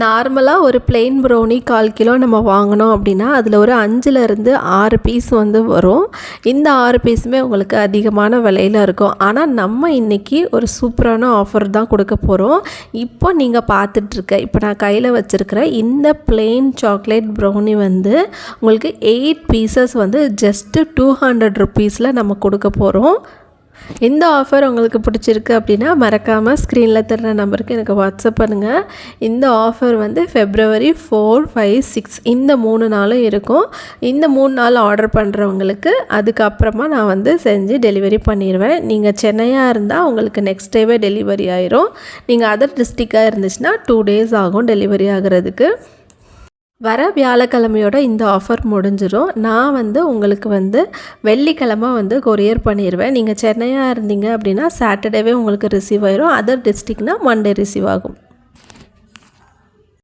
நார்மலாக ஒரு plain brownie 1/4 kilo நம்ம வாங்கினோம் அப்படின்னா அதில் ஒரு 5லேருந்து 6 பீஸ் வந்து வரும். இந்த 6 பீஸுமே உங்களுக்கு அதிகமான விலையில் இருக்கும். ஆனால் நம்ம இன்றைக்கி ஒரு சூப்பரான ஆஃபர் தான் கொடுக்க போகிறோம். இப்போ நீங்கள் பார்த்துட்ருக்க இப்போ நான் கையில் வச்சுருக்கிற இந்த பிளெயின் சாக்லேட் ப்ரௌனி வந்து உங்களுக்கு 8 பீசஸ் வந்து ஜஸ்ட்டு 200 ருப்பீஸில் நம்ம கொடுக்க போகிறோம். இந்த ஆஃபர் உங்களுக்கு பிடிச்சிருக்கு அப்படின்னா மறக்காமல் ஸ்க்ரீனில் தர்ற நம்பருக்கு எனக்கு வாட்ஸ்அப் பண்ணுங்கள். இந்த ஆஃபர் வந்து February 4, 5, 6 இந்த 3 நாளும் இருக்கும். இந்த 3 நாள் ஆர்டர் பண்ணுறவங்களுக்கு அதுக்கப்புறமா நான் வந்து செஞ்சு டெலிவரி பண்ணிடுவேன். நீங்கள் சென்னையாக இருந்தால் உங்களுக்கு நெக்ஸ்ட் டேவே டெலிவரி ஆயிரும். நீங்கள் அதர் டிஸ்ட்ரிக்டாக இருந்துச்சுன்னா 2 டேஸ் ஆகும் டெலிவரி ஆகிறதுக்கு. வர வியாழக்கிழமையோட இந்த ஆஃபர் முடிஞ்சிடும். நான் வந்து உங்களுக்கு வந்து வெள்ளிக்கிழமை வந்து கொரியர் பண்ணிடுவேன். நீங்கள் சென்னையாக இருந்தீங்க அப்படின்னா சாட்டர்டேவே உங்களுக்கு ரிசீவ் ஆயிரும். அதர் டிஸ்ட்ரிக்னால் மண்டே ரிசீவ் ஆகும்.